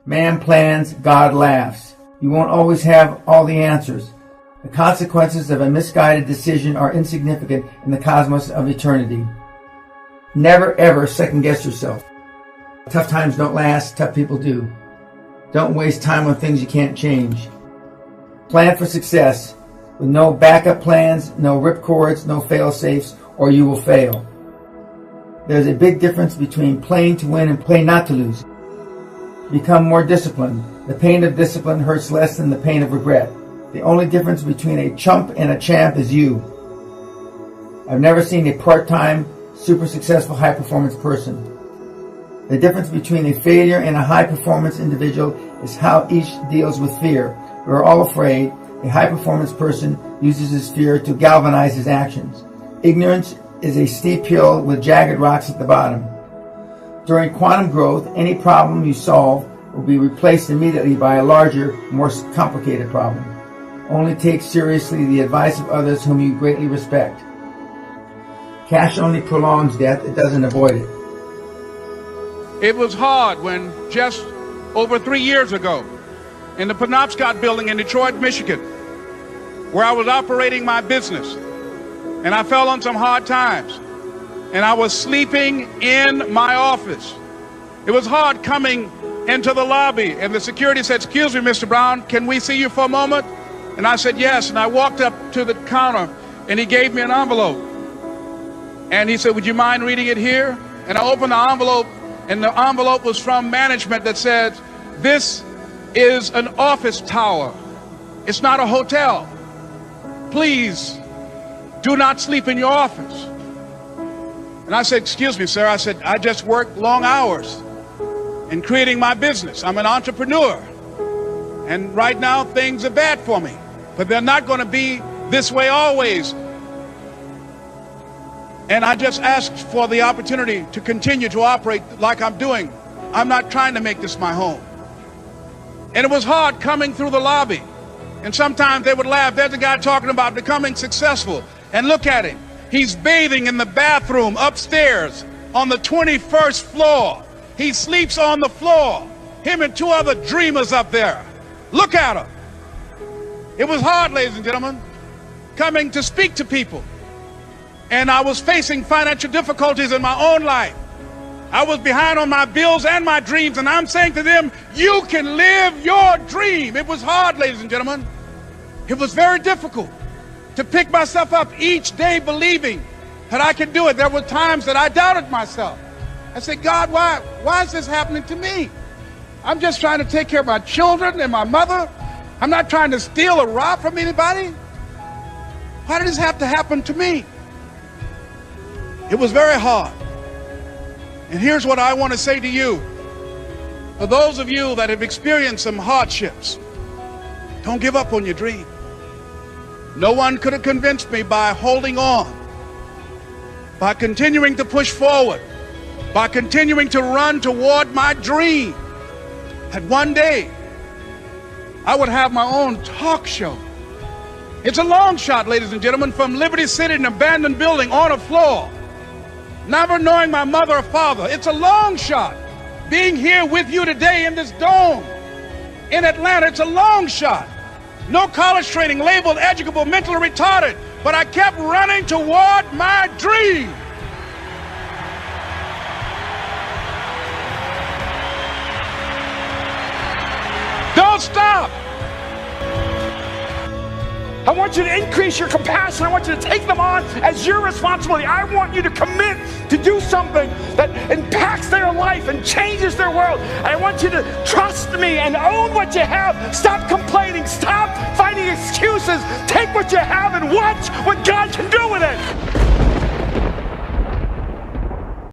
Man plans, God laughs. You won't always have all the answers. The consequences of a misguided decision are insignificant in the cosmos of eternity. Never ever second guess yourself. Tough times don't last, tough people do. Don't waste time on things you can't change. Plan for success with no backup plans, no ripcords, no fail-safes, or you will fail. There's a big difference between playing to win and playing not to lose. Become more disciplined. The pain of discipline hurts less than the pain of regret. The only difference between a chump and a champ is you. I've never seen a part-time, super successful, high-performance person. The difference between a failure and a high-performance individual is how each deals with fear. We're all afraid. A high-performance person uses his fear to galvanize his actions. Ignorance is a steep hill with jagged rocks at the bottom. During quantum growth, any problem you solve will be replaced immediately by a larger, more complicated problem. Only take seriously the advice of others whom you greatly respect. Cash only prolongs death, it doesn't avoid it. It was hard when just over 3 years ago, in the Penobscot building in Detroit, Michigan, where I was operating my business, and I fell on some hard times, and I was sleeping in my office. It was hard coming into the lobby, and the security said, "Excuse me, Mr. Brown, can we see you for a moment?" And I said, "Yes," and I walked up to the counter, and he gave me an envelope. And he said, "Would you mind reading it here?" And I opened the envelope, and the envelope was from management that said, "This is an office tower. It's not a hotel. Please do not sleep in your office." And I said, "Excuse me, sir." I said, "I just work long hours in creating my business. I'm an entrepreneur. And right now things are bad for me, but they're not going to be this way always. And I just asked for the opportunity to continue to operate like I'm doing. I'm not trying to make this my home." And it was hard coming through the lobby. And sometimes they would laugh. There's a guy talking about becoming successful. And look at him. He's bathing in the bathroom upstairs on the 21st floor. He sleeps on the floor. Him and 2 other dreamers up there. Look at him. It was hard, ladies and gentlemen, coming to speak to people. And I was facing financial difficulties in my own life. I was behind on my bills and my dreams, and I'm saying to them, you can live your dream. It was hard, ladies and gentlemen. It was very difficult to pick myself up each day believing that I could do it. There were times that I doubted myself. I said, "God, why is this happening to me? I'm just trying to take care of my children and my mother. I'm not trying to steal or rob from anybody. Why did this have to happen to me?" It was very hard. And here's what I want to say to you. For those of you that have experienced some hardships, don't give up on your dream. No one could have convinced me by holding on, by continuing to push forward, by continuing to run toward my dream, that one day I would have my own talk show. It's a long shot, ladies and gentlemen, from Liberty City, an abandoned building on a floor, never knowing my mother or father. It's a long shot. Being here with you today in this dome in Atlanta, it's a long shot. No college training, labeled educable, mentally retarded, but I kept running toward my dream. Don't stop. I want you to increase your compassion. I want you to take them on as your responsibility. I want you to commit to do something that impacts their life and changes their world. I want you to trust me and own what you have. Stop complaining. Stop finding excuses. Take what you have and watch what God can do with it.